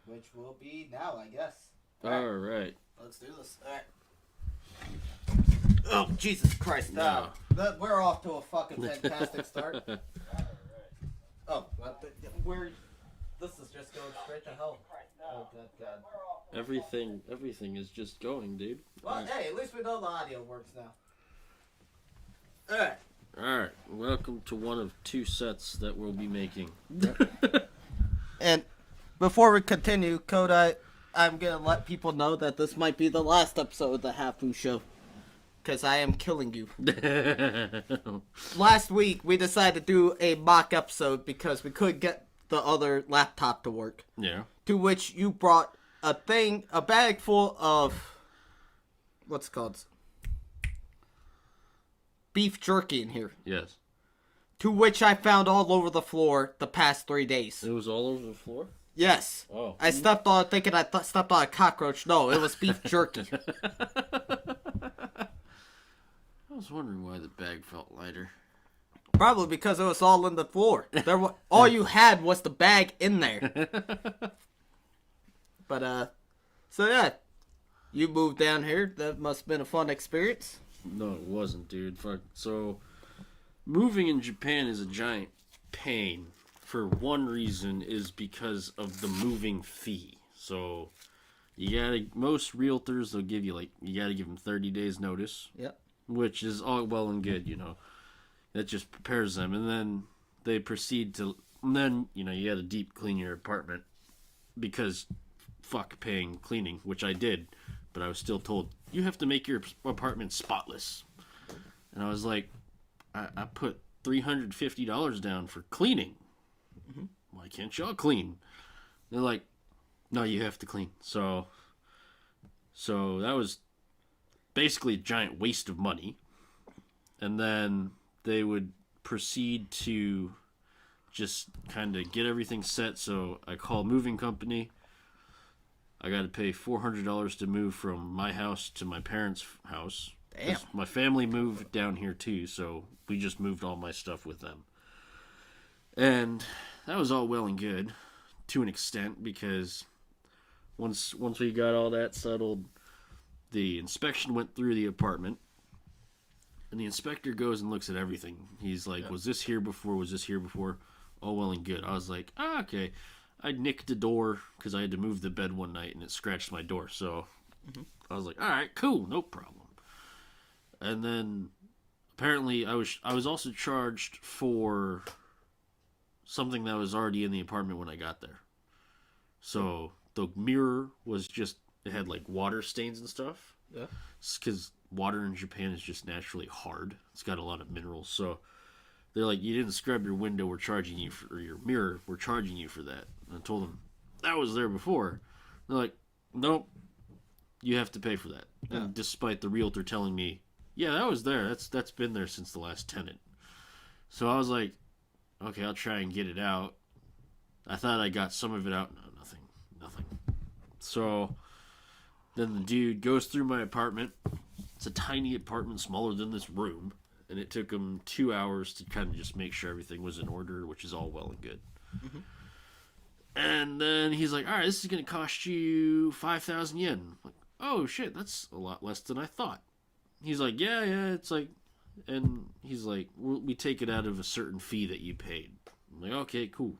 which will be now, I guess. All right. Let's do this. All right. Oh, Jesus Christ. No. We're off to a fucking fantastic start. Oh, we're... This is just going straight to hell. Oh, good God. Everything is just going, dude. Well, hey, at least we know the audio works now. Alright. Alright. Welcome to one of two sets that we'll be making. And before we continue, Kodai, I'm going to let people know that this might be the last episode of the Hafu Show. Because I am killing you. Last week, we decided to do a mock episode because we couldn't get the other laptop to work. Yeah. To which you brought a bag full of, what's it called? Beef jerky in here. Yes. To which I found all over the floor the past 3 days. It was all over the floor? Yes. Oh. I stepped on it thinking I stepped on a cockroach. No, it was beef jerky. I was wondering why the bag felt lighter. Probably because it was all in the floor. All you had was the bag in there. But, so yeah. You moved down here. That must have been a fun experience. No, it wasn't, dude. Fuck. So, moving in Japan is a giant pain. For one reason is because of the moving fee. So, most realtors, they'll give you, you gotta give them 30 days notice. Yep. Which is all well and good, That just prepares them. And then they proceed to... And then, you gotta deep clean your apartment. Because, fuck paying cleaning, which I did. But I was still told, you have to make your apartment spotless. And I was like, I put $350 down for cleaning. Mm-hmm. Why can't y'all clean? They're like, no, you have to clean. So that was basically a giant waste of money. And then they would proceed to just kind of get everything set. So I called moving company. I got to pay $400 to move from my house to my parents' house. Damn. My family moved down here too, so we just moved all my stuff with them. And that was all well and good to an extent because once we got all that settled, the inspection went through the apartment. And the inspector goes and looks at everything. He's like, Was this here before? Was this here before? All well and good. I was like, okay. I nicked the door because I had to move the bed one night and it scratched my door. So I was like, all right, cool, no problem. And then apparently I was also charged for something that was already in the apartment when I got there. So the mirror was just, it had water stains and stuff. Yeah. Because water in Japan is just naturally hard. It's got a lot of minerals. So they're like, you didn't scrub your window, we're charging you for your mirror, we're charging you for that. And I told them, that was there before. They're like, nope, you have to pay for that. Yeah. And despite the realtor telling me, yeah, that was there. That's been there since the last tenant. So I was like, okay, I'll try and get it out. I thought I got some of it out. No, nothing. So then the dude goes through my apartment. It's a tiny apartment, smaller than this room. And it took him 2 hours to kind of just make sure everything was in order, which is all well and good. Mm-hmm. And then he's like, all right, this is going to cost you 5,000 yen. I'm like, oh, shit, that's a lot less than I thought. He's like, yeah, it's like... And he's like, we take it out of a certain fee that you paid. I'm like, okay, cool.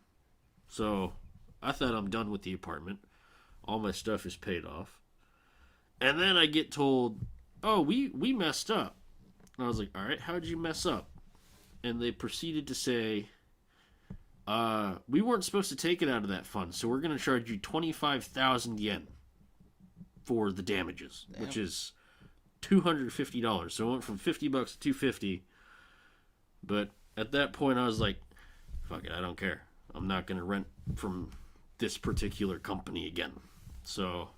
So I thought I'm done with the apartment. All my stuff is paid off. And then I get told, oh, we messed up. And I was like, all right, how'd you mess up? And they proceeded to say, we weren't supposed to take it out of that fund, so we're going to charge you 25,000 yen for the damages, Damn. Which is $250. So it went from $50 to $250. But at that point, I was like, fuck it, I don't care. I'm not going to rent from this particular company again. So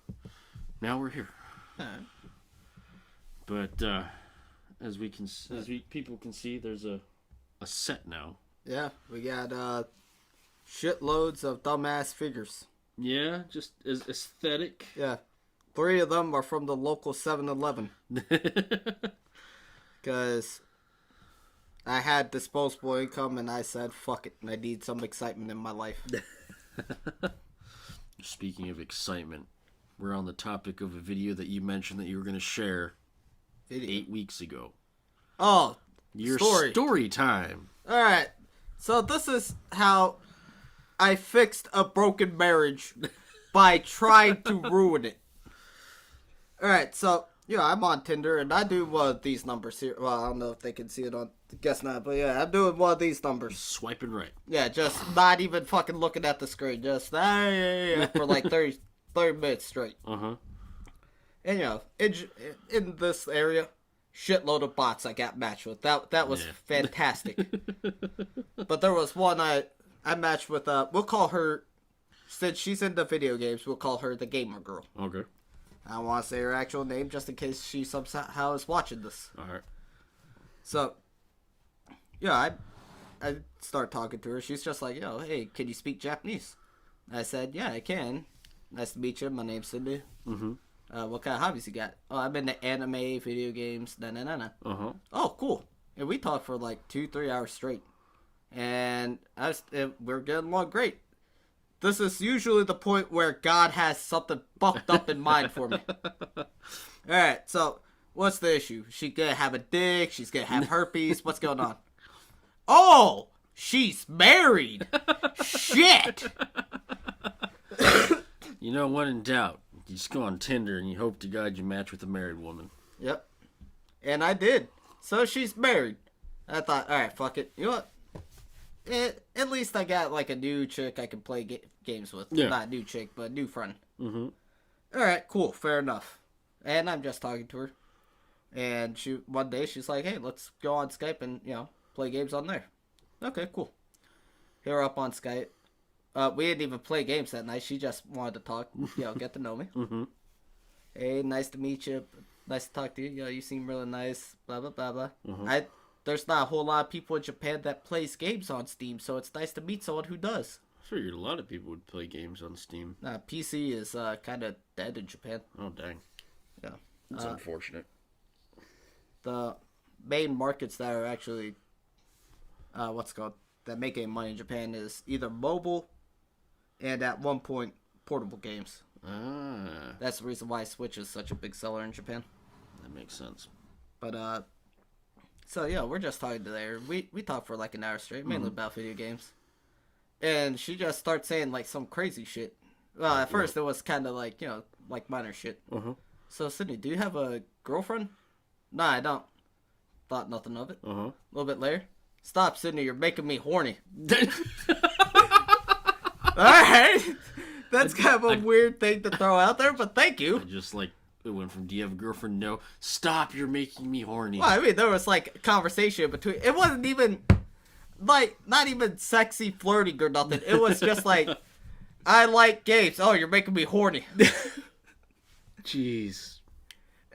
now we're here. Right. But as people can see, there's a set now. Yeah, we got shitloads of dumbass figures. Yeah, just as aesthetic. Yeah. 3 of them are from the local 7-Eleven. Because I had disposable income and I said, fuck it, I need some excitement in my life. speaking of excitement, we're on the topic of a video that you mentioned that you were going to share 8 weeks ago. Oh, Your story. Story time. All right. So this is how I fixed a broken marriage by trying to ruin it. All right. So, I'm on Tinder, and I do one of these numbers here. Well, I don't know if they can see it on... Guess not, but yeah, I'm doing one of these numbers. Swiping right. Yeah, just not even fucking looking at the screen. Just, for like 30 minutes straight. Uh-huh. And, in this area... shitload of bots I got matched with. That was fantastic. But there was one I matched with, we'll call her, since she's into video games, we'll call her the gamer girl. Okay. I don't want to say her actual name just in case she somehow is watching this. Alright. So, I start talking to her. She's just like, hey, can you speak Japanese? I said, yeah, I can. Nice to meet you. My name's Cindy. Mm-hmm. What kind of hobbies you got? Oh, I'm into anime, video games, Uh-huh. Oh, cool. And we talked for like 2-3 hours straight. And we're getting along great. This is usually the point where God has something fucked up in mind for me. Alright, so what's the issue? She's gonna have a dick, she's gonna have herpes, what's going on? Oh! She's married! Shit! When in doubt, you just go on Tinder and you hope to God you match with a married woman. Yep. And I did. So she's married. I thought, alright, fuck it. You know what? At least I got like a new chick I can play games with. Yeah. Not new chick, but new friend. Mm-hmm. Alright, cool. Fair enough. And I'm just talking to her. And one day she's like, hey, let's go on Skype and, play games on there. Okay, cool. Hit her up on Skype. We didn't even play games that night. She just wanted to talk, get to know me. Mm-hmm. Hey, nice to meet you. Nice to talk to you. You seem really nice. Blah, blah, blah, blah. Mm-hmm. There's not a whole lot of people in Japan that plays games on Steam, so it's nice to meet someone who does. I figured a lot of people would play games on Steam. PC is kind of dead in Japan. Oh, dang. Yeah. It's unfortunate. The main markets that are actually, that make any money in Japan is either mobile and at one point portable games. Ah. That's the reason why Switch is such a big seller in Japan. That makes sense. But, so we're just talking to there. We talked for like an hour straight, mainly about video games. And she just starts saying like some crazy shit. Well, at first it was kind of like, like minor shit. Uh-huh. So, Sydney, do you have a girlfriend? Nah, I don't. Thought nothing of it. Uh-huh. A little bit later. Stop, Sydney, you're making me horny. Alright. That's kind of a weird thing to throw out there, but thank you. Just like, it went from, do you have a girlfriend? No. Stop, you're making me horny. Well, I mean, there was like a conversation between... It wasn't even, like, not even sexy flirting or nothing. It was just like, I like games. Oh, you're making me horny. Jeez.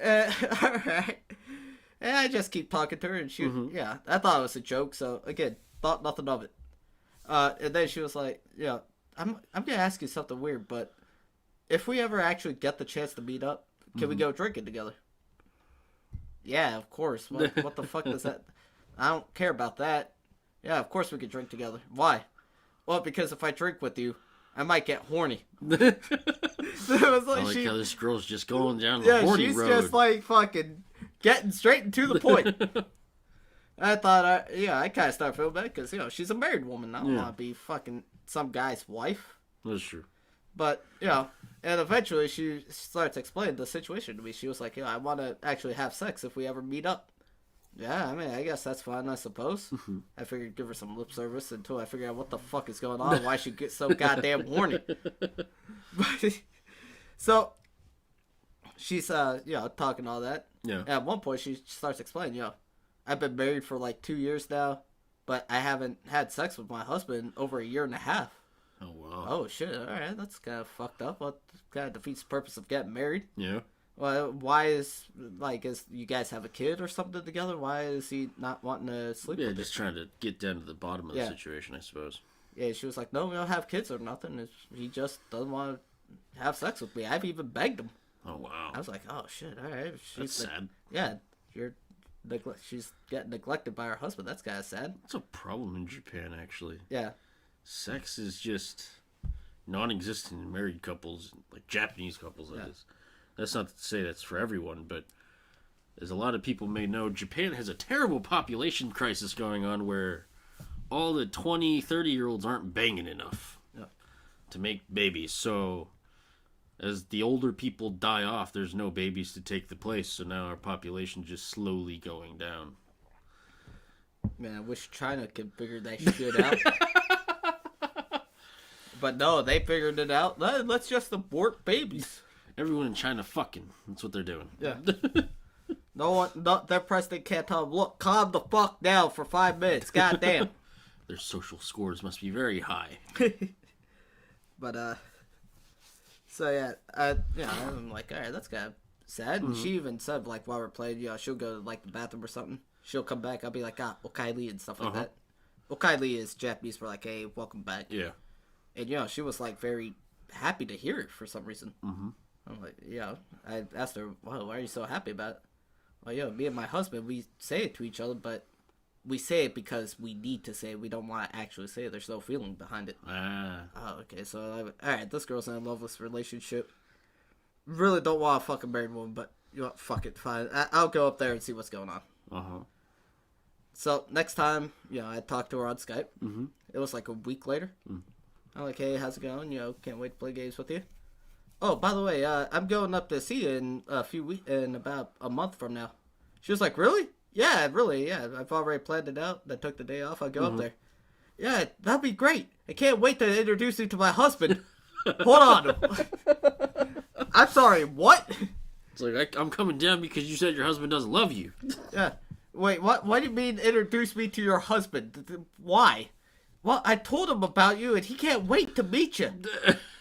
Alright. And I just keep talking to her, and she, I thought it was a joke, so, again, thought nothing of it. And then she was like, I'm gonna ask you something weird, but if we ever actually get the chance to meet up, can we go drinking together? Yeah, of course. What the fuck does that... I don't care about that. Yeah, of course we could drink together. Why? Well, because if I drink with you, I might get horny. It was like I like how this girl's just going down the horny road. Yeah, she's just like fucking getting straight and to the point. I thought, I kind of started feeling bad because, she's a married woman. I don't want to be fucking some guy's wife. That's true. But, and eventually she starts explaining the situation to me. She was like, I want to actually have sex if we ever meet up. Yeah, I mean, I guess that's fine, I suppose. I figured give her some lip service until I figure out what the fuck is going on, why she gets so goddamn horny. But, so, she's, talking all that. Yeah. And at one point, she starts explaining, I've been married for like 2 years now, but I haven't had sex with my husband in over a year and a half. Oh, wow. Oh, shit, alright, that's kind of fucked up. What kind of defeats the purpose of getting married? Yeah. Well, why is you guys have a kid or something together? Why is he not wanting to sleep with just trying to get down to the bottom of the situation, I suppose. Yeah, she was like, no, we don't have kids or nothing. He just doesn't want to have sex with me. I've even begged him. Oh, wow. I was like, oh, shit, alright. That's sad. Yeah, she's getting neglected by her husband. That's kind of sad. That's a problem in Japan, actually. Yeah. Sex is just... non-existent in married couples, like Japanese couples, that is. That's not to say that's for everyone, but as a lot of people may know, Japan has a terrible population crisis going on where all the 20, 30-year-olds aren't banging enough to make babies. So as the older people die off, there's no babies to take the place. So now our population just slowly going down. Man, I wish China could figure that shit out. But no, they figured it out. Let's just abort babies. Everyone in China fucking. That's what they're doing. Yeah. Their president can't tell them, look, calm the fuck down for 5 minutes. Goddamn. Their social scores must be very high. But, so yeah, I'm like, all right, that's kind of sad. And she even said, like, while we're playing, she'll go to, like, the bathroom or something. She'll come back. I'll be like, okaili and stuff like that. Okaili is Japanese for, like, hey, welcome back. Yeah. And, she was, like, very happy to hear it for some reason. Mm-hmm. I'm like, I asked her, well, why are you so happy about it? Well, me and my husband, we say it to each other, but we say it because we need to say it. We don't want to actually say it. There's no feeling behind it. Oh, okay. So, all right, this girl's in a loveless relationship. Really don't want a fucking married woman, but, fuck it, fine. I'll go up there and see what's going on. Uh-huh. So, next time, I talked to her on Skype. Mm-hmm. It was like a week later. I'm like, hey, how's it going? Can't wait to play games with you. Oh, by the way, I'm going up to see you in a few weeks, in about a month from now. She was like, really? Yeah, really, yeah. I've already planned it out. I took the day off. I'll go up there. Yeah, that'd be great. I can't wait to introduce you to my husband. Hold on. I'm sorry, what? It's like, I'm coming down because you said your husband doesn't love you. Yeah. Wait, what do you mean introduce me to your husband? Why? Well, I told him about you, and he can't wait to meet you.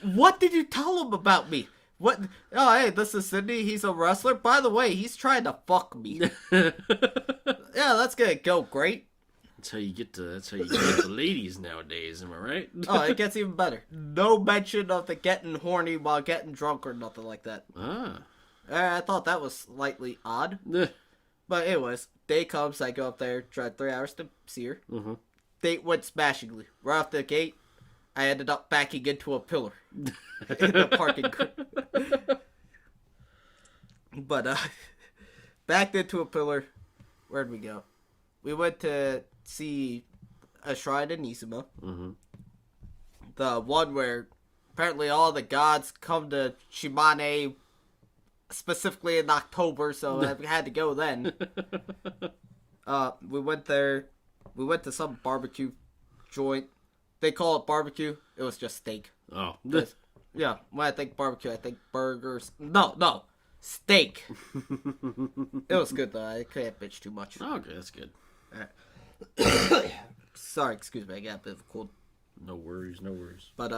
What did you tell him about me? What? Oh, hey, this is Sydney. He's a wrestler. By the way, he's trying to fuck me. Yeah, that's gonna go great. That's how you get the ladies nowadays. Am I right? Oh, it gets even better. No mention of the getting horny while getting drunk or nothing like that. I thought that was slightly odd. But anyways, day comes. I go up there, drive 3 hours to see her. Mm-hmm. Date went smashingly. Right off the gate, I ended up backing into a pillar in the parking. But backed into a pillar. Where'd we go? We went to see a shrine in Izuma. Mm-hmm. The one where apparently all the gods come to Shimane specifically in October, so I had to go then. We went there. We went to some barbecue joint. They call it barbecue. It was just steak. Oh. Yeah, when I think barbecue, I think burgers. No. Steak. It was good, though. I can't bitch too much. Oh, okay, that's good. All right. Sorry, excuse me. I got a bit of a cold. No worries. But,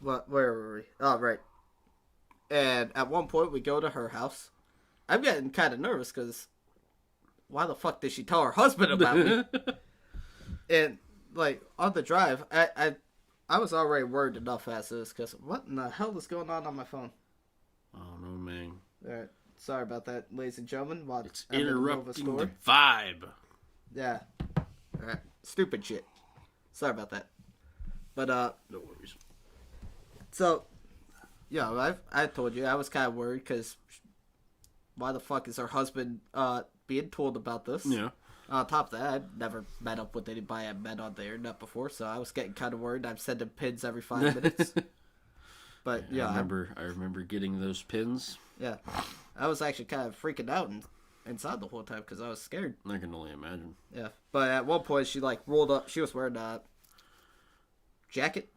where were we? Oh, right. And at one point, we go to her house. I'm getting kind of nervous, because why the fuck did she tell her husband about me? And, like, on the drive, I was already worried enough as is, because what in the hell is going on my phone? Oh, no, man. Alright, sorry about that, ladies and gentlemen. It's interrupting the vibe. Yeah. Alright, stupid shit. Sorry about that. But, no worries. So, I told you, I was kind of worried, because why the fuck is her husband, being told about this? Yeah. On top of that, I've never met up with anybody I've met on the internet before, so I was getting kind of worried. I'm sending pins every 5 minutes. But yeah, I remember getting those pins. Yeah, I was actually kind of freaking out inside the whole time because I was scared. I can only imagine. Yeah, but at one point she like rolled up. She was wearing a jacket.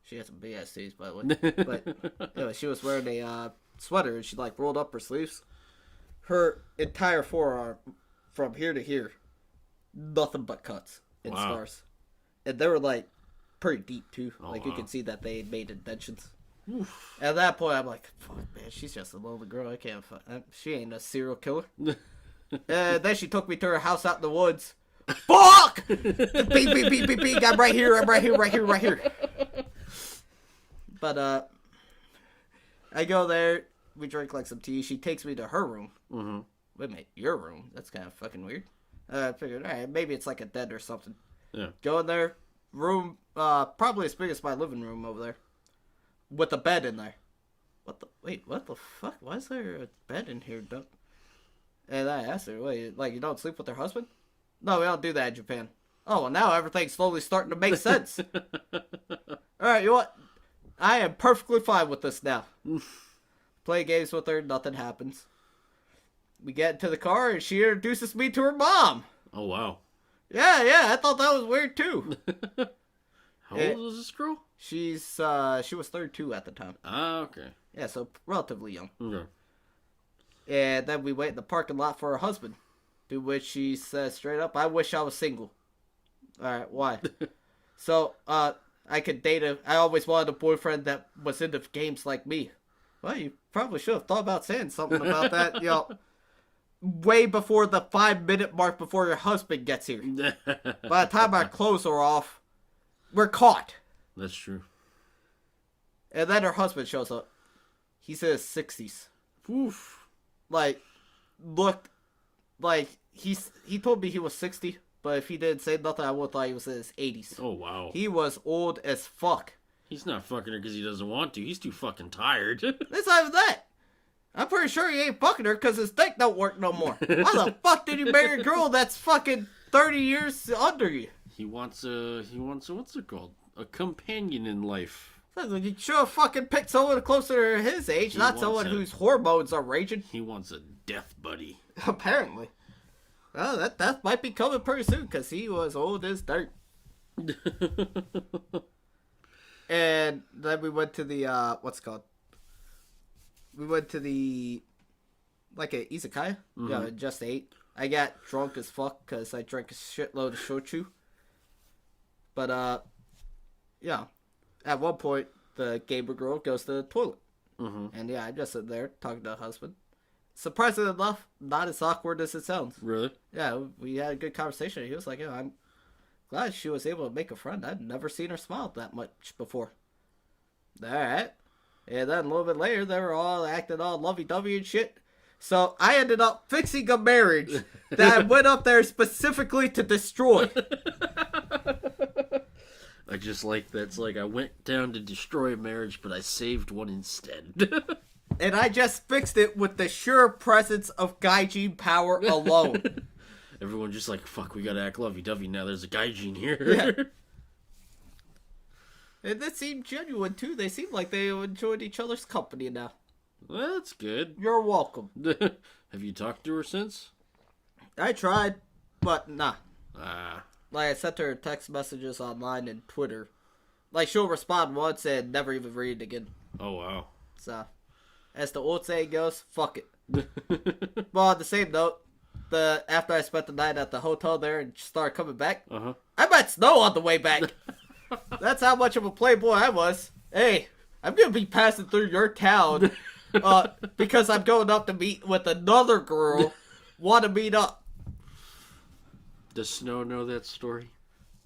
She had some big ass titties, by the way. But anyway, she was wearing a sweater, and she like rolled up her sleeves. Her entire forearm, from here to here, nothing but cuts and scars, and they were like pretty deep too. You could see that they made indentions. Oof. At that point, I'm like, fuck, man, she's just a lonely girl. I can't fuck. She ain't a serial killer. And then she took me to her house out in the woods. Fuck! Beep. I'm right here. But, I go there. We drink, like, some tea. She takes me to her room. Mm-hmm. Wait a minute, your room? That's kind of fucking weird. I figured, all right, maybe it's like a den or something. Yeah. Go in there. room, probably as big as my living room over there, with a bed in there. Wait, what the fuck? Why is there a bed in here? And I asked her, wait, like, you don't sleep with your husband? No, we don't do that in Japan. Oh, well, now everything's slowly starting to make sense. Alright, you know what? I am perfectly fine with this now. Play games with her, nothing happens. We get into the car, and she introduces me to her mom. Oh, wow. Yeah, I thought that was weird, too. How old was this girl? She was 32 at the time. Ah, okay. Yeah, so relatively young. Okay. And then we wait in the parking lot for her husband. To which she says straight up, I wish I was single. Alright, why? So, I could date I always wanted a boyfriend that was into games like me. Well, you probably should have thought about saying something about that, you know, way before the 5-minute mark before your husband gets here. By the time our clothes are off, we're caught. That's true. And then her husband shows up. He's in his 60s. Oof. Like, looked like he told me he was 60, but if he didn't say nothing, I would have thought he was in his 80s. Oh, wow. He was old as fuck. He's not fucking her because he doesn't want to. He's too fucking tired. It's not even that. I'm pretty sure he ain't fucking her because his dick don't work no more. Why the fuck did you marry a girl that's fucking 30 years under you? He wants a what's it called? A companion in life. You should have fucking picked someone closer to his age, not someone whose hormones are raging. He wants a death buddy. Apparently. Well, that might be coming pretty soon because he was old as dirt. And then we went to the, what's it called? We went to the, like, a Izakaya. Mm-hmm. Yeah, just ate. I got drunk as fuck because I drank a shitload of shochu. But, yeah. At one point, the gamer girl goes to the toilet. Mm-hmm. And, yeah, I just sit there talking to her husband. Surprisingly enough, not as awkward as it sounds. Really? Yeah, we had a good conversation. He was like, yeah, I'm glad she was able to make a friend. I'd never seen her smile that much before. Alright. And then a little bit later, they were all acting all lovey-dovey and shit. So I ended up fixing a marriage that I went up there specifically to destroy. I just like that's like I went down to destroy a marriage, but I saved one instead. And I just fixed it with the sure presence of gaijin power alone. Everyone just like, fuck, we gotta act lovey-dovey now. There's a gaijin here. Yeah. And they seemed genuine, too. They seemed like they enjoyed each other's company now. Well, that's good. You're welcome. Have you talked to her since? I tried, but nah. Ah. Like, I sent her text messages online and Twitter. Like, she'll respond once and never even read it again. Oh, wow. So, as the old saying goes, fuck it. Well, on the same note, after I spent the night at the hotel there and started coming back, I met Snow on the way back. That's how much of a playboy I was. Hey, I'm going to be passing through your town because I'm going up to meet with another girl. Want to meet up. Does Snow know that story?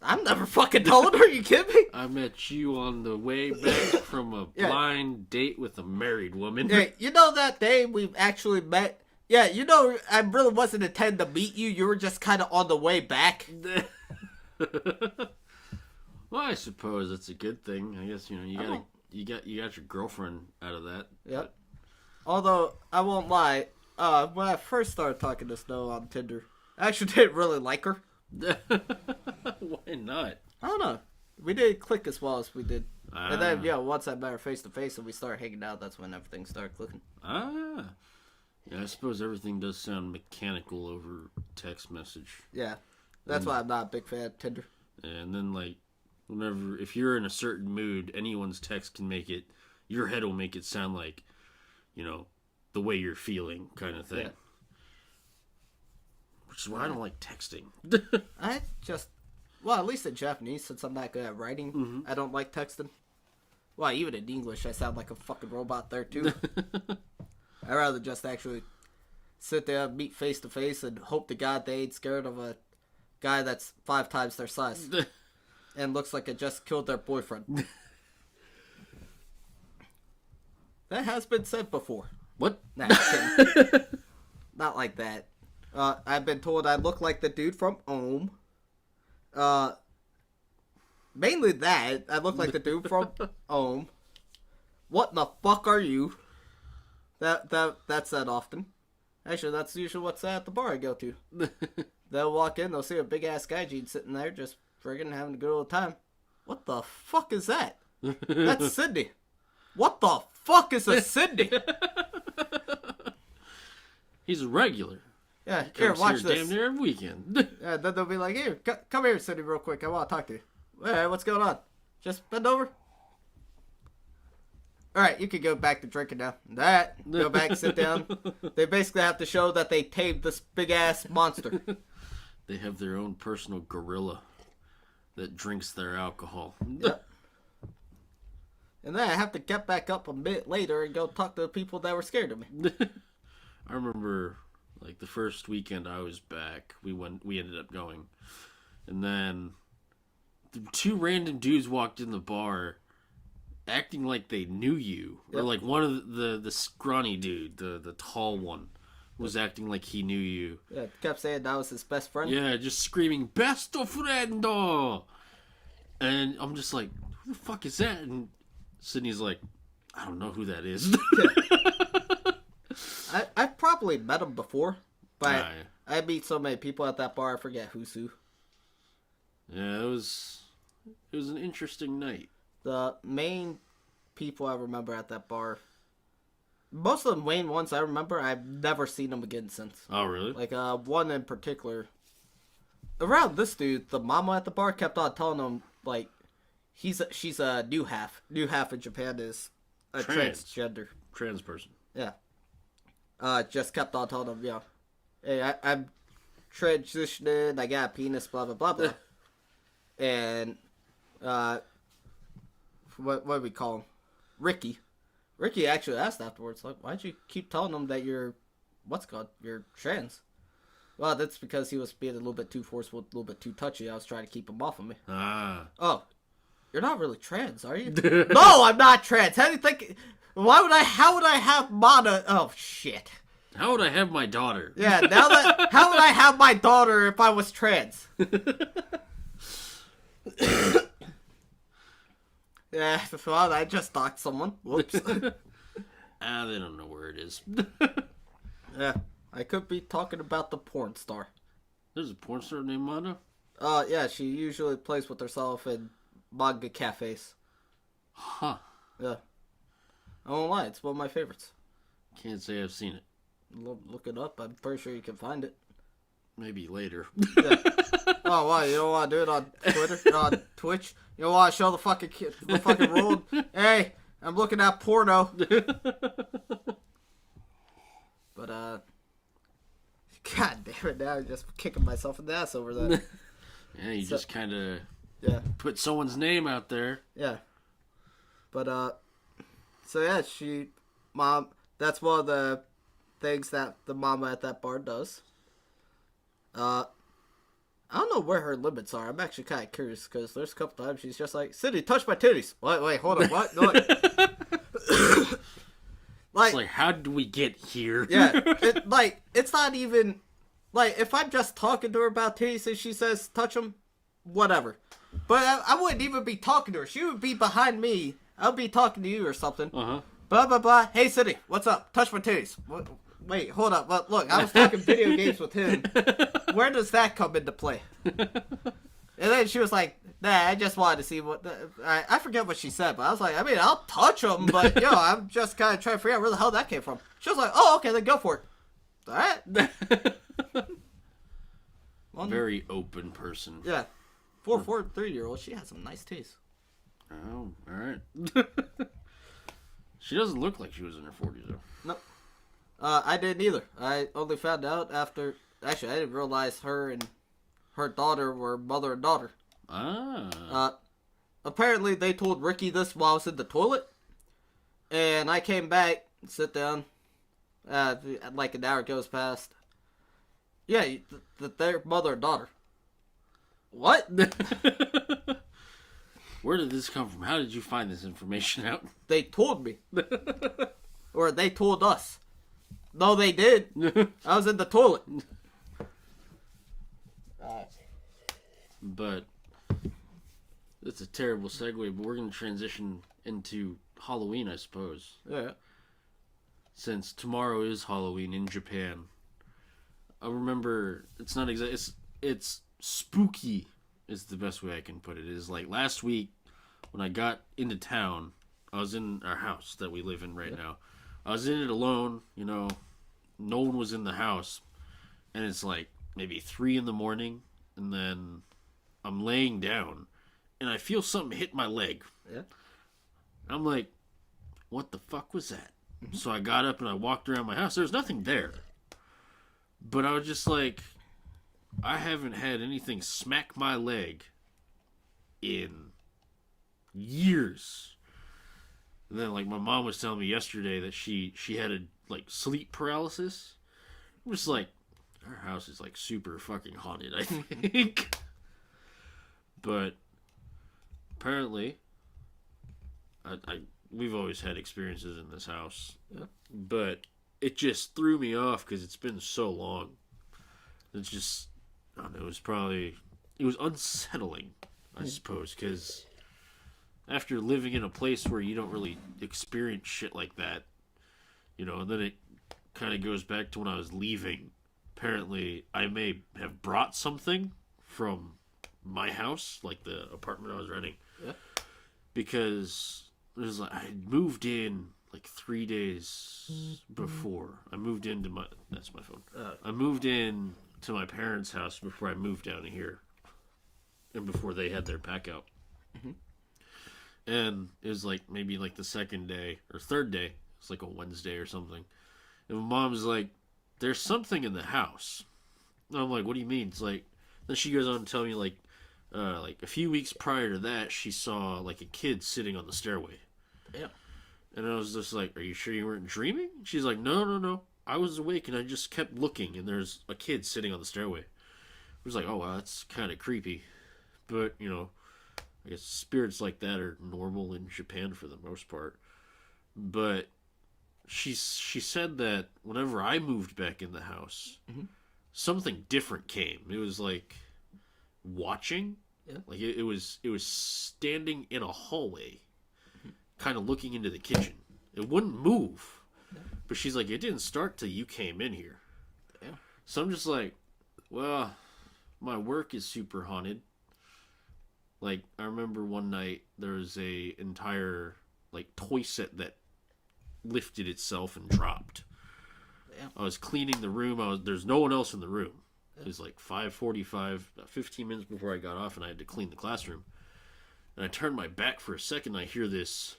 I'm never fucking telling her, you kidding me? I met you on the way back from a blind date with a married woman. Hey, you know that day we actually met? Yeah, you know, I really wasn't intending to meet you. You were just kind of on the way back. Well, I suppose that's a good thing. I guess, you know, you got your girlfriend out of that. Yep. Although I won't lie, when I first started talking to Snow on Tinder, I actually didn't really like her. Why not? I don't know. We didn't click as well as we did. And then, once I met her face to face and we started hanging out, that's when everything started clicking. Ah. Yeah, I suppose everything does sound mechanical over text message. Yeah. That's why I'm not a big fan of Tinder. And then, like, if you're in a certain mood, anyone's text can make it, your head will make it sound like, you know, the way you're feeling kind of thing. Yeah. Which is why I don't like texting. Well, at least in Japanese, since I'm not good at writing, I don't like texting. Well, even in English, I sound like a fucking robot there, too. I'd rather just actually sit there, meet face to face, and hope to God they ain't scared of a guy that's 5 times their size. And looks like it just killed their boyfriend. That has been said before. What? Nah, kidding. Not like that. I've been told I look like the dude from Ohm. mainly that. I look like the dude from What in the fuck are you? That's said often. Actually, that's usually what's said at the bar I go to. They'll walk in, they'll see a big ass guy Gene sitting there just friggin' having a good old time. What the fuck is that? That's Sydney. What the fuck is a Sydney? He's a regular. Yeah, He here, comes watch here this. damn near every weekend. Yeah, then they'll be like, here, come here, Sydney, real quick. I want to talk to you. Hey, what's going on? Just bend over. Alright, you can go back to drinking now. Go back, sit down. They basically have to show that they tamed this big-ass monster. They have their own personal gorilla that drinks their alcohol. Yep. And then I have to get back up a bit later and go talk to the people that were scared of me. I remember, like, the first weekend I was back, we ended up going. And then two random dudes walked in the bar acting like they knew you. Yep. Or like one of the scrawny dude, the tall one, was acting like he knew you. Yeah, kept saying that was his best friend. Yeah, just screaming, "Besto friendo!" And I'm just like, who the fuck is that? And Sydney's like, I don't know who that is. I've probably met him before, but I meet so many people at that bar, I forget who's who. Yeah, it was an interesting night. The main people I remember at that bar, most of the main ones I remember, I've never seen them again since. Oh, really? Like, one in particular. Around this dude, the mama at the bar kept on telling him, like, she's a new half. New half in Japan is a transgender. Trans person. Yeah. Just kept on telling him, yeah, hey, I'm transitioning, I got a penis, blah, blah, blah, blah. And, what do we call him? Ricky. Ricky actually asked afterwards, like, why'd you keep telling him that you're trans? Well, that's because he was being a little bit too forceful, a little bit too touchy. I was trying to keep him off of me. Oh, you're not really trans, are you? No, I'm not trans. How do you think? How would I have Mana? Oh, shit. How would I have my daughter? Yeah, how would I have my daughter if I was trans? Yeah, well, I just stalked someone. Whoops. They don't know where it is. Yeah, I could be talking about the porn star. There's a porn star named Mana? Yeah, she usually plays with herself in manga cafes. Huh. Yeah. I won't lie, it's one of my favorites. Can't say I've seen it. Look it up, I'm pretty sure you can find it. Maybe later. Yeah. Oh, why? You don't want to do it on Twitter? On Twitch? You don't want to show the fucking world? Hey, I'm looking at porno. But, God damn it, now I'm just kicking myself in the ass over that. Yeah, you just kind of put someone's name out there. Yeah. But, so yeah, Mom, that's one of the things that the mama at that bar does. I don't know where her limits are. I'm actually kind of curious because there's a couple times she's just like, Sydney, touch my titties. Wait, hold on, what? No, it's like, how did we get here? Yeah, it's not even, like, if I'm just talking to her about titties and she says, touch them, whatever. But I wouldn't even be talking to her. She would be behind me. I would be talking to you or something. Uh-huh. Blah, blah, blah. Hey, Sydney, what's up? Touch my titties. What? Wait, hold up. But look, I was talking video games with him. Where does that come into play? And then she was like, nah, I just wanted to see what... I forget what she said, but I was like, I mean, I'll touch him, but, I'm just kind of trying to figure out where the hell that came from. She was like, oh, okay, then go for it. All right. Very open person. Yeah. For a 3-year-old, she has some nice taste. Oh, all right. She doesn't look like she was in her 40s, though. Nope. I didn't either. I only found out after... Actually, I didn't realize her and her daughter were mother and daughter. Ah. Apparently, they told Ricky this while I was in the toilet. And I came back, sit down. Like an hour goes past. Yeah, they're mother and daughter. What? Where did this come from? How did you find this information out? They told me. Or they told us. No, they did. I was in the toilet. But That's a terrible segue, but we're going to transition into Halloween, I suppose. Yeah. Since tomorrow is Halloween in Japan. I remember, it's not exactly, it's spooky is the best way I can put it. It is like last week when I got into town, I was in our house that we live in right now. I was in it alone, no one was in the house. And it's like maybe 3 a.m, and then I'm laying down, and I feel something hit my leg. Yeah. I'm like, what the fuck was that? So I got up and I walked around my house. There's nothing there. But I was just like, I haven't had anything smack my leg in years. And then, like, my mom was telling me yesterday that she had a, like, sleep paralysis. I'm just like, our house is, like, super fucking haunted, I think. But apparently, we've always had experiences in this house. Yeah. But it just threw me off because it's been so long. It's just, I don't know, it was unsettling, I suppose, because after living in a place where you don't really experience shit like that, and then it kind of goes back to when I was leaving. Apparently, I may have brought something from my house, like the apartment I was renting, because it was like I moved in like 3 days before. I moved into that's my phone. I moved in to my parents' house before I moved down here, and before they had their pack out. Mm-hmm. And it was like maybe like the second day or third day. It's like a Wednesday or something. And my mom's like, "There's something in the house." And I'm like, "What do you mean?" It's like, then she goes on to tell me like a few weeks prior to that, she saw like a kid sitting on the stairway. Yeah. And I was just like, "Are you sure you weren't dreaming?" She's like, No. I was awake and I just kept looking and there's a kid sitting on the stairway." I was like, "Oh, wow, that's kind of creepy." But, I guess spirits like that are normal in Japan for the most part. But she said that whenever I moved back in the house, something different came. It was like watching. Yeah. Like it was standing in a hallway, kind of looking into the kitchen. It wouldn't move. Yeah. But she's like, "It didn't start till you came in here." Yeah. So I'm just like, well, my work is super haunted. Like, I remember one night there was a entire like toy set that lifted itself and dropped. Yeah. I was cleaning the room. There's no one else in the room. It was like 5:45, about 15 minutes before I got off, and I had to clean the classroom. And I turned my back for a second, and I hear this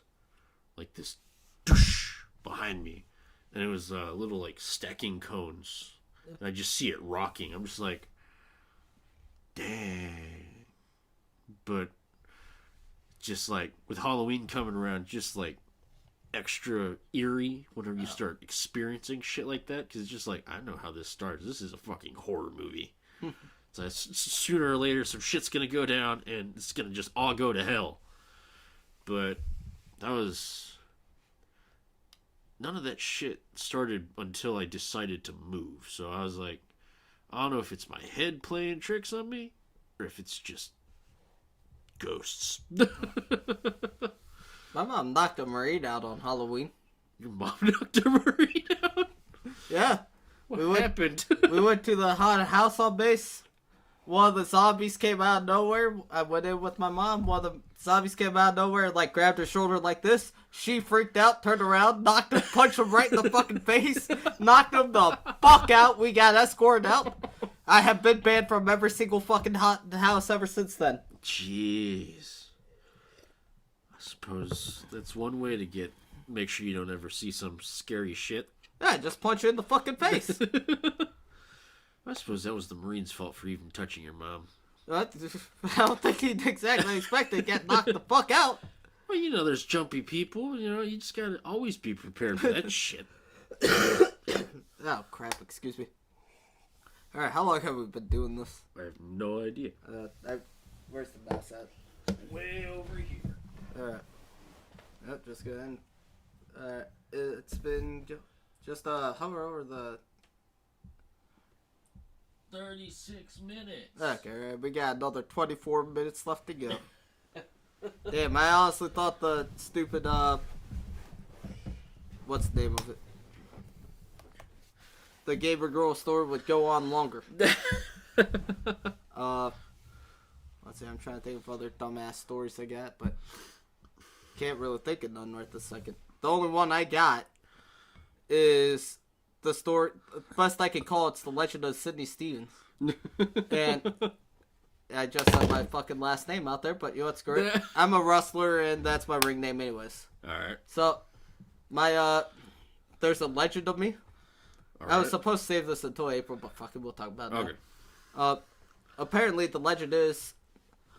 doosh behind me. And it was little, like, stacking cones. And I just see it rocking. I'm just like, dang. But just, like, with Halloween coming around, just, like, extra eerie whenever you start experiencing shit like that, because it's just like, I know how this starts. This is a fucking horror movie. So sooner or later some shit's gonna go down and it's gonna just all go to hell. But none of that shit started until I decided to move. So I was like, I don't know if it's my head playing tricks on me or if it's just ghosts. My mom knocked a Marine out on Halloween. Your mom knocked a Marine out? Yeah. What happened? We went to the haunted house on base. One of the zombies came out of nowhere. I went in with my mom. One of the zombies came out of nowhere, like grabbed her shoulder like this. She freaked out, turned around, knocked him, punched him right in the fucking face, knocked him the fuck out. We got escorted out. I have been banned from every single fucking haunted house ever since then. Jeez. I suppose that's one way to make sure you don't ever see some scary shit. Yeah, just punch you in the fucking face. I suppose that was the Marine's fault for even touching your mom. I don't think he'd exactly expect to get knocked the fuck out. Well, there's jumpy people. You just gotta always be prepared for that shit. Oh, crap. Excuse me. Alright, how long have we been doing this? I have no idea. Where's the mouse at? Way over here. Alright. Yep, just go ahead. Alright, it's been... Just hover over the... 36 minutes. Okay, right, we got another 24 minutes left to go. Damn, I honestly thought the stupid, what's the name of it? The gamer girl story would go on longer. Let's see, I'm trying to think of other dumbass stories I got, but can't really think of none right this second. The only one I got is the story, best I can call it's the Legend of Sydney Stevens. And I just said my fucking last name out there, but you know what's great? I'm a wrestler, and that's my ring name anyways. Alright. So, there's a legend of me. All I was supposed to save this until April, but fucking we'll talk about it. Okay. Apparently the legend is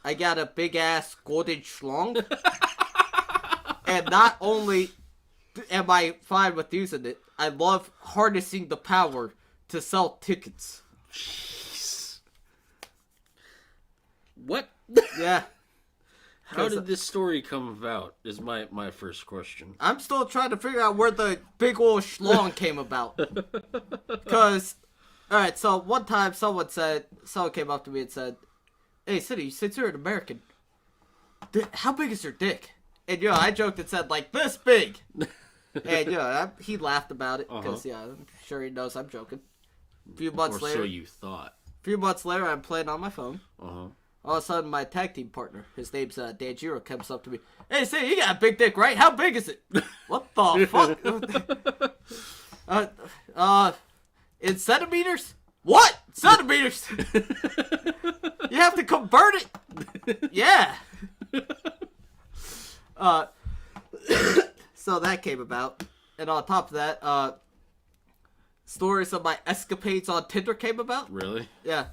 I got a big ass golden schlong. And not only am I fine with using it, I love harnessing the power to sell tickets. Jeez. What? Yeah. How did this story come about is my first question. I'm still trying to figure out where the big old schlong came about. Because, alright, so one time someone came up to me and said, "Hey, City, since you're an American, how big is your dick?" And, you know, I joked and said, like, this big. And, you know, he laughed about it because, yeah, I'm sure he knows I'm joking. A few months later. Or so you thought. A few months later, I'm playing on my phone. Uh-huh. All of a sudden, my tag team partner, his name's Danjiro, comes up to me. "Hey, say, you got a big dick, right? How big is it?" What the fuck? In centimeters? What? Centimeters? You have to convert it? Yeah. So that came about. And on top of that, stories of my escapades on Tinder came about. Really? Yeah.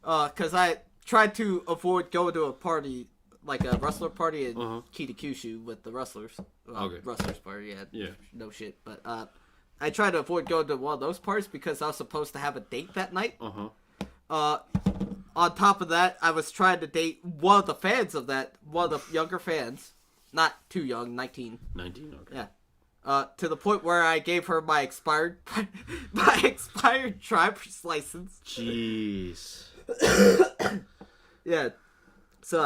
Because I tried to avoid going to a party, like a wrestler party in Kitakyushu with the wrestlers. Wrestlers party, yeah. No shit. But I tried to avoid going to one of those parties because I was supposed to have a date that night. On top of that, I was trying to date one of the fans of that, one of the younger fans. Not too young, 19. 19, okay. Yeah. To the point where I gave her my expired driver's license. Jeez. Yeah. So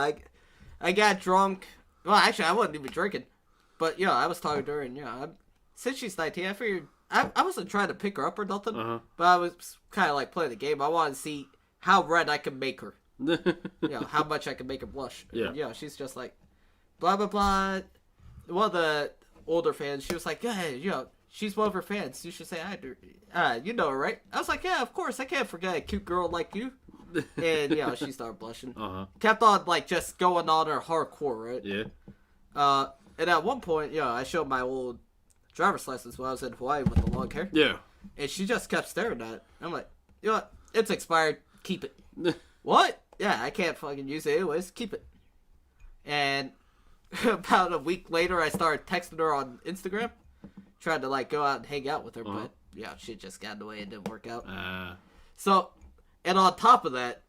I got drunk. Well, actually, I wasn't even drinking. But, you know, I was talking to her, and, you know, since she's 19, I figured... I wasn't trying to pick her up or nothing, but I was kind of, like, playing the game. I wanted to see how red I could make her. You know, how much I could make her blush. Yeah. And, you know, she's just like, blah, blah, blah. One of the older fans, she was like, "Yeah, you know, she's one of her fans. You should say hi to her. You know her, right?" I was like, "Yeah, of course. I can't forget a cute girl like you." And, you know, she started blushing. Kept on, like, just going on her hardcore, right? Yeah. And at one point, you know, I showed my old driver's license when I was in Hawaii with the long hair. Yeah. And she just kept staring at it. I'm like, "You know what? It's expired. Keep it." "What?" "Yeah, I can't fucking use it anyways. Keep it." And about a week later, I started texting her on Instagram. Tried to, like, go out and hang out with her, but, yeah, shit just got in the way. It didn't work out. So, and on top of that,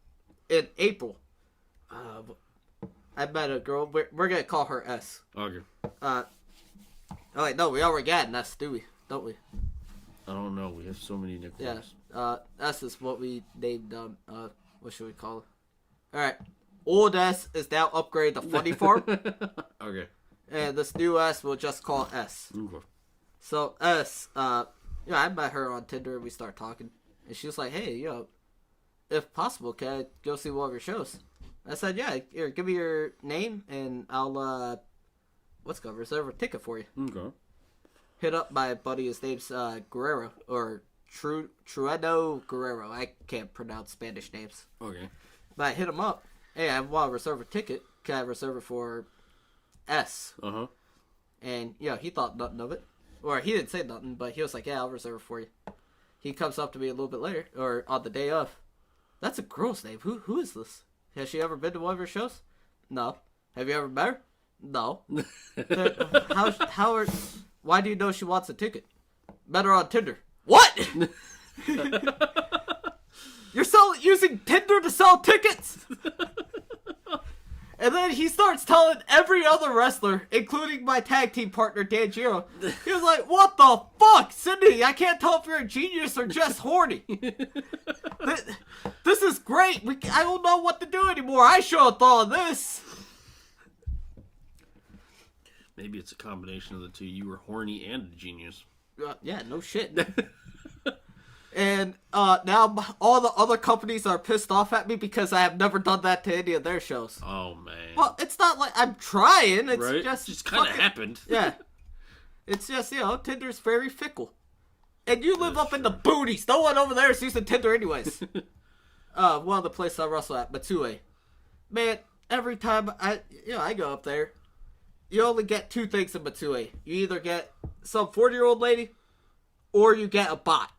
in April, I met a girl. We're going to call her S. Okay. Oh, wait, no, we already got an S, do we? Don't we? I don't know. We have so many nicknames. Yeah. S is what we named, what should we call her? Alright. Old S is now upgraded to Funny Farm. Okay. And this new S we'll just call S. Okay. So, S, I met her on Tinder and we started talking. And she was like, "Hey, you know, if possible, can I go see one of your shows?" I said, "Yeah, here, give me your name and I'll, reserve a ticket for you." Okay. Hit up my buddy, his name's, Guerrero, or Trueno Guerrero. I can't pronounce Spanish names. Okay. But I hit him up. "Hey, I want to reserve a ticket. Can I reserve it for S?" And, you know, he thought nothing of it. Or he didn't say nothing, but he was like, "Yeah, I'll reserve it for you." He comes up to me a little bit later, or on the day of. "That's a girl's name. Who is this? Has she ever been to one of your shows?" "No." "Have you ever met her?" "No." Why do you know she wants a ticket?" "Met her on Tinder." "What?" "You're using Tinder to sell tickets?" And then he starts telling every other wrestler, including my tag team partner, Danjiro. He was like, "What the fuck, Cindy? I can't tell if you're a genius or just horny. This is great. I don't know what to do anymore. I should have thought of this." Maybe it's a combination of the two. You were horny and a genius. Yeah, no shit. And now all the other companies are pissed off at me because I have never done that to any of their shows. Oh, man. Well, it's not like I'm trying. It's right? just kind of happened. Yeah. It's just, Tinder's very fickle. And you live up in the boonies. No one over there is using Tinder anyways. One of the places I wrestle at, Matsue. Man, every time I go up there, you only get two things in Matsue. You either get some 40-year-old lady, or you get a bot.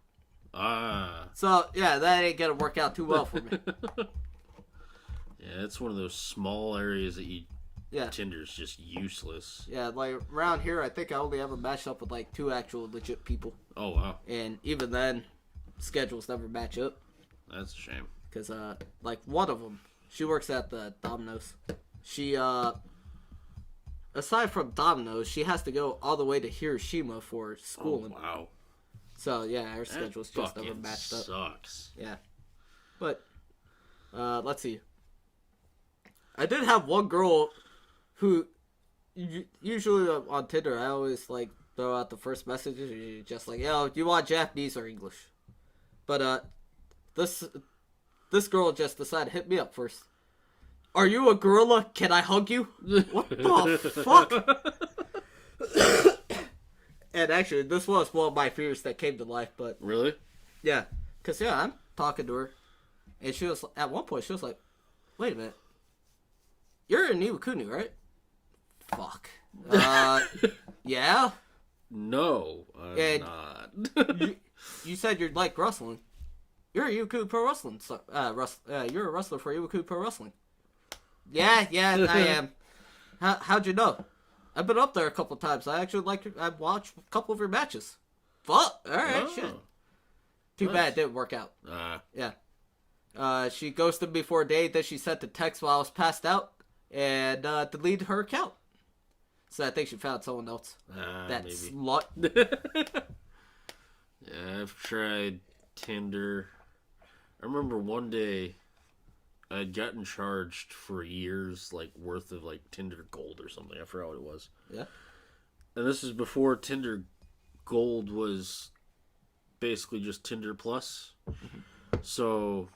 So, yeah, that ain't gonna work out too well for me. Yeah, it's one of those small areas that Tinder's just useless. Yeah, like, around here, I think I only ever matched up with, like, 2 actual legit people. Oh, wow. And even then, schedules never match up. That's a shame. Because, like, one of them, she works at the Domino's. She, aside from Domino's, she has to go all the way to Hiroshima for schooling. Oh, wow. So, yeah, her schedule's just never matched up. Sucks. Yeah. But, let's see. I did have one girl who, usually on Tinder, I always, like, throw out the first messages, and you're just like, do you want Japanese or English? But, this girl just decided to hit me up first. Are you a gorilla? Can I hug you? What the fuck? And actually, this was one of my fears that came to life, but... Really? Yeah. Because, I'm talking to her, and she was, at one point, she was like, wait a minute. You're in Iwakuni, right? Fuck. Yeah? No, I'm not. you said you'd like wrestling. You're a Iwakuni Pro Wrestling. You're a wrestler for Iwakuni Pro Wrestling. Yeah, I am. How'd you know? I've been up there a couple times. I actually I've watched a couple of your matches. Fuck. Alright, shit. Too bad it didn't work out. Yeah. She ghosted me for a day, then she sent a text while I was passed out, and deleted her account. So I think she found someone else. That maybe. Slut. Yeah, I've tried Tinder. I remember one day I'd gotten charged for years, like, worth of, like, Tinder Gold or something. I forgot what it was. Yeah. And this is before Tinder Gold was basically just Tinder Plus. Mm-hmm. So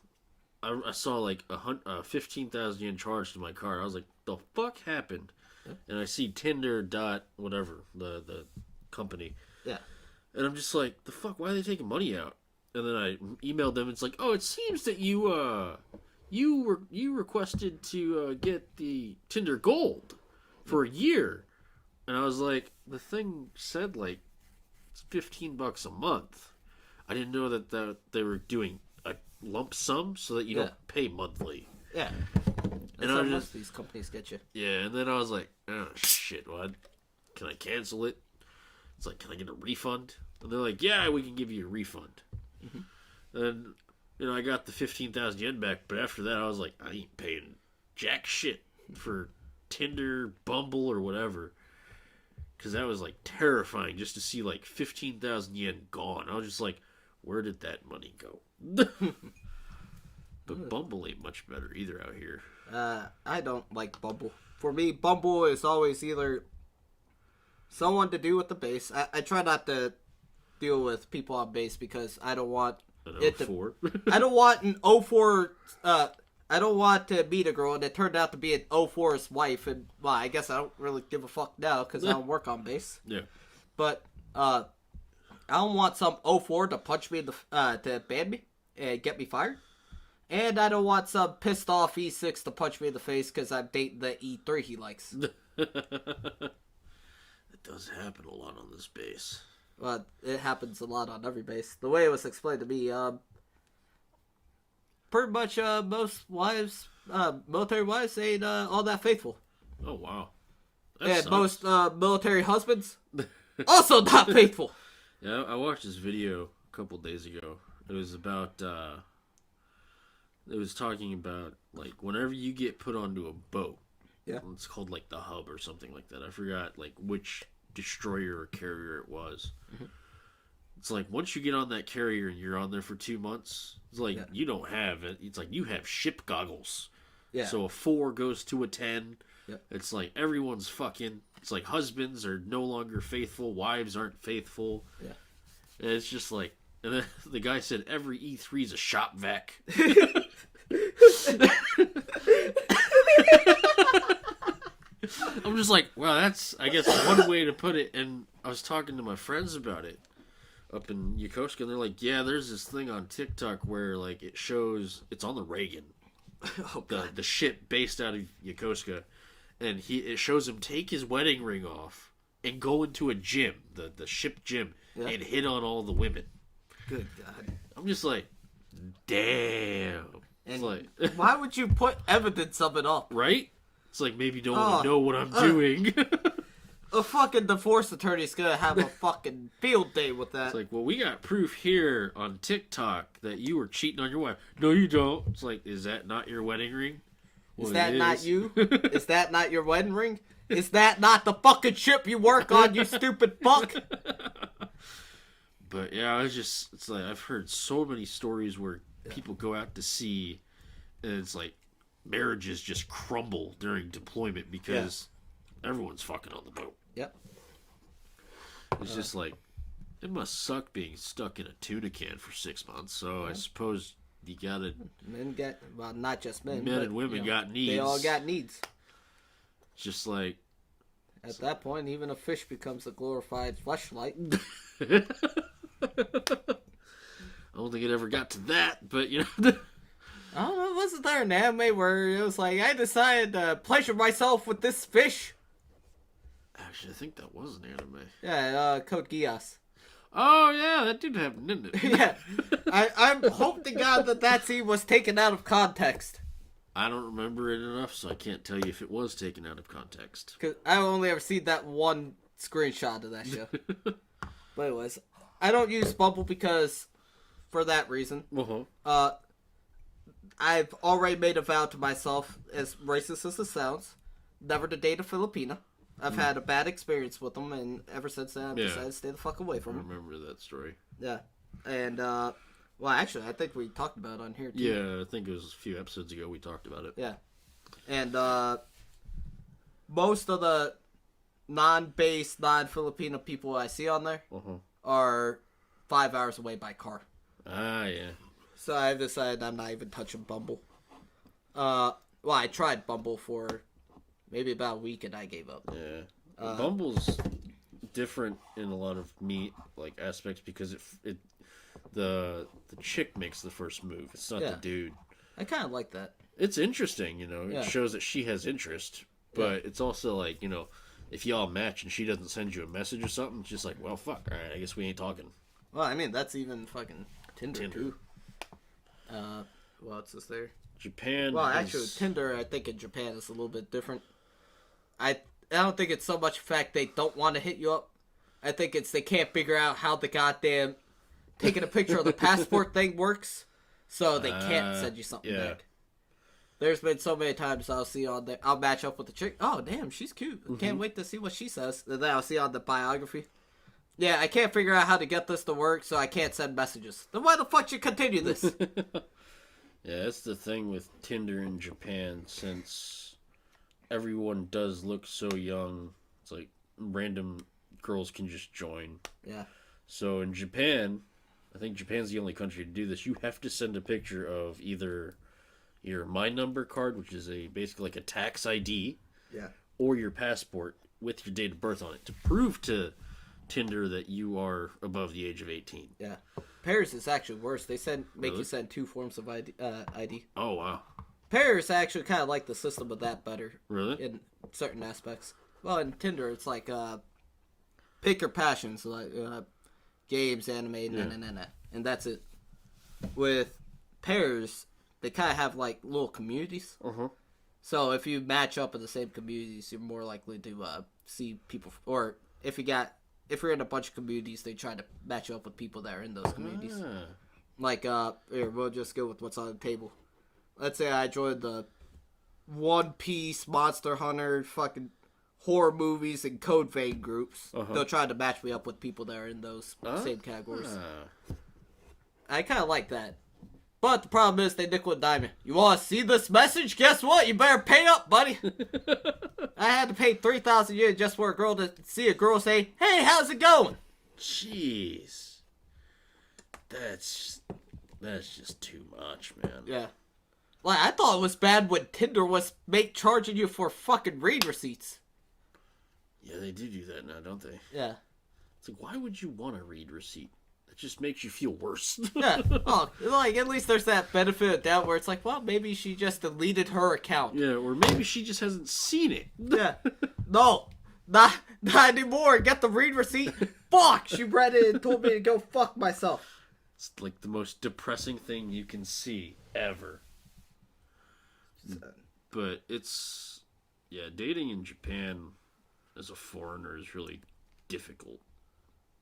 I saw, like, a 15,000 yen charge to my card. I was like, the fuck happened? Yeah. And I see Tinder dot whatever, the company. Yeah. And I'm just like, the fuck? Why are they taking money out? And then I emailed them. It's like, oh, it seems that you requested to get the Tinder Gold for a year. And I was like, the thing said, like, it's $15 a month. I didn't know that they were doing a lump sum so that you don't pay monthly. Yeah. And how most of these companies get you. Yeah, and then I was like, oh, shit, what? Can I cancel it? It's like, can I get a refund? And they're like, yeah, we can give you a refund. Mm-hmm. And, I got the 15,000 yen back, but after that, I was like, I ain't paying jack shit for Tinder, Bumble, or whatever. Because that was, like, terrifying just to see, like, 15,000 yen gone. I was just like, where did that money go? But Bumble ain't much better either out here. I don't like Bumble. For me, Bumble is always either someone to do with the base. I try not to deal with people on base because I don't want an 04. I don't want an 04. I don't want to meet a girl and it turned out to be an 04's wife, and well, I guess I don't really give a fuck now because I don't work on base. Yeah. But I don't want some 04 to punch me in the to ban me and get me fired. And I don't want some pissed off E6 to punch me in the face because I'm dating the E3 he likes. It does happen a lot on this base. Well, it happens a lot on every base. The way it was explained to me, pretty much most wives, military wives, ain't all that faithful. Oh, wow. And most military husbands, also not faithful. Yeah, I watched this video a couple days ago. It was about... It was talking about, like, whenever you get put onto a boat, it's called, like, the hub or something like that. I forgot, like, which destroyer or carrier it was. Mm-hmm. It's like, once you get on that carrier and you're on there for 2 months, it's like, you don't have it. It's like, you have ship goggles. Yeah. So a 4 goes to a 10. Yep. It's like, everyone's fucking. it's like husbands are no longer faithful, wives aren't faithful. Yeah. And it's just like, and then the guy said every E3 is a shop vac. I'm just like, wow, that's, I guess, one way to put it. And I was talking to my friends about it up in Yokosuka, and they're like, yeah, there's this thing on TikTok where, like, it shows, it's on the Reagan, the ship based out of Yokosuka, and it shows him take his wedding ring off and go into a gym, the ship gym, and hit on all the women. Good God. I'm just like, damn. And like, why would you put evidence of it up? Right? It's like, maybe you don't want to know what I'm doing. A fucking divorce attorney's gonna have a fucking field day with that. It's like, well, we got proof here on TikTok that you were cheating on your wife. No, you don't. It's like, is that not your wedding ring? Well, is that not you? Is that not your wedding ring? Is that not the fucking ship you work on, you stupid fuck? But yeah, it's like, I've heard so many stories where people go out to sea and it's like marriages just crumble during deployment because everyone's fucking on the boat. Yep. It's just like, it must suck being stuck in a tuna can for 6 months. So I suppose you gotta. Men get, well, not just men. Men and women got needs. They all got needs. It's just like. At that point, even a fish becomes a glorified fleshlight. I don't think it ever got to that, but you know. I don't know, wasn't there an anime where it was like, I decided to pleasure myself with this fish? Actually, I think that was an anime. Yeah, Code Geass. Oh, yeah, that did happen, didn't it? Yeah. I hope to God that scene was taken out of context. I don't remember it enough, so I can't tell you if it was taken out of context. Because I've only ever seen that one screenshot of that show. But anyways, I don't use Bumble because, for that reason, I've already made a vow to myself, as racist as it sounds, never to date a Filipina. I've had a bad experience with them, and ever since then, I've decided to stay the fuck away from them. I remember that story. Yeah. And, well, actually, I think we talked about it on here, too. Yeah, I think it was a few episodes ago we talked about it. Yeah. And, most of the non-base, non-Filipino people I see on there are 5 hours away by car. Ah, yeah. So I've decided I'm not even touching Bumble. Well, I tried Bumble for maybe about a week and I gave up. Yeah. Bumble's different in a lot of aspects because the chick makes the first move. It's not the dude. I kind of like that. It's interesting, you know. It shows that she has interest, but it's also like, you know, if y'all match and she doesn't send you a message or something, it's just like, well, fuck. All right, I guess we ain't talking. Well, I mean, that's even fucking Tinder. Too. What else is there? Japan. Well, actually, Tinder, I think in Japan is a little bit different. I don't think it's so much the fact they don't want to hit you up. I think it's they can't figure out how the goddamn taking a picture of the passport thing works, so they can't send you something back. There's been so many times I'll see on there, I'll match up with the chick. Oh, damn, she's cute. Can't wait to see what she says. And then I'll see on the biography. Yeah, I can't figure out how to get this to work, so I can't send messages. Then why the fuck you continue this? Yeah, that's the thing with Tinder in Japan, since everyone does look so young. It's like random girls can just join. Yeah. So in Japan, I think Japan's the only country to do this. You have to send a picture of either your My Number card, which is basically like a tax ID, or your passport with your date of birth on it to prove to Tinder that you are above the age of 18. Yeah. Paris is actually worse. They make you send 2 forms of ID. Oh, wow. Paris actually kind of like the system of that better. Really? In certain aspects. Well, in Tinder, it's like, pick your passions, like, games, anime, and that's it. With Paris, they kind of have, like, little communities. So if you match up in the same communities, you're more likely to see people, or if you're in a bunch of communities, they try to match you up with people that are in those communities. Like, here, we'll just go with what's on the table. Let's say I joined the One Piece, Monster Hunter, fucking horror movies, and Code Vein groups. They'll try to match me up with people that are in those same categories. I kind of like that. But the problem is they nickel and dime you. You want to see this message? Guess what? You better pay up, buddy. I had to pay 3,000 yen just for a girl to see a girl say, "Hey, how's it going?" Jeez. That's just too much, man. Yeah. Like, I thought it was bad when Tinder was charging you for fucking read receipts. Yeah, they do that now, don't they? Yeah. It's like, why would you want to read receipt? It just makes you feel worse. Yeah. Oh, like, at least there's that benefit of doubt where it's like, well, maybe she just deleted her account. Yeah, or maybe she just hasn't seen it. Yeah. No. Not anymore. Get the read receipt. Fuck! She read it and told me to go fuck myself. It's like the most depressing thing you can see ever. But it's... Yeah, dating in Japan as a foreigner is really difficult.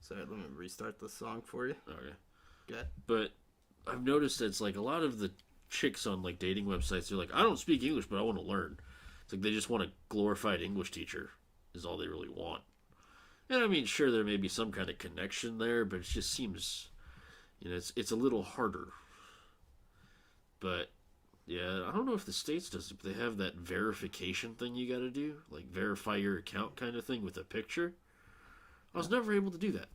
So let me restart the song for you. Okay. Good. But I've noticed that it's like a lot of the chicks on like dating websites, they're like, I don't speak English, but I want to learn. It's like they just want a glorified English teacher is all they really want. And I mean, sure, there may be some kind of connection there, but it just seems, you know, it's a little harder. But yeah, I don't know if the States does it, but they have that verification thing you got to do, like verify your account kind of thing with a picture. I was never able to do that.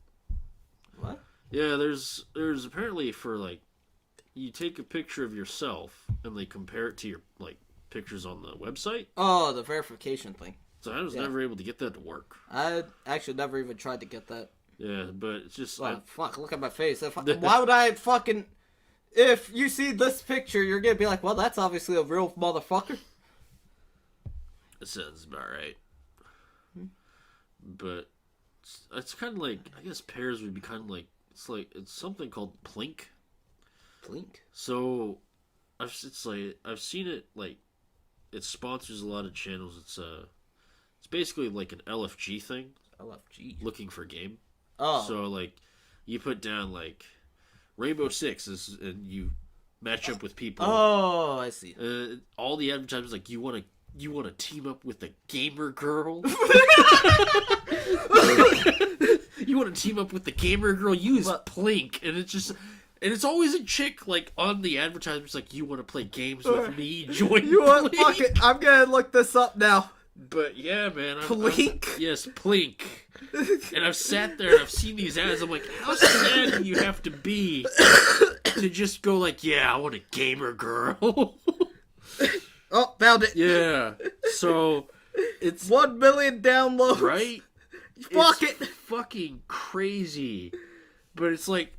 What? Yeah, there's apparently for like, you take a picture of yourself and they compare it to your like pictures on the website. Oh, the verification thing. So I was never able to get that to work. I actually never even tried to get that. Yeah, but it's just... fuck, look at my face. Why would I fucking... If you see this picture, you're gonna be like, well, that's obviously a real motherfucker. That sounds about right. But it's kind of like... I guess pairs would be kind of like... It's something called Plink. Plink? So, I've seen it, like... It sponsors a lot of channels. It's basically like an LFG thing. LFG? Looking for game. Oh. So, like, you put down, like, Rainbow Six, and you match up with people. Oh, I see. All the advertisements, like, you want to team up with a gamer girl? You want to team up with the gamer girl? Use Plink. And it's just... And it's always a chick, like, on the advertisements, like, you want to play games with me? Join You want Plink. fuck it. I'm gonna look this up now. But, yeah, man. Plink? Yes, Plink. And I've sat there and I've seen these ads. I'm like, how sad do you have to be to just go like, yeah, I want a gamer girl? Oh, found it. Yeah. So, it's... 1 million downloads. Right? Fuck it's it. Fucking crazy. But it's like...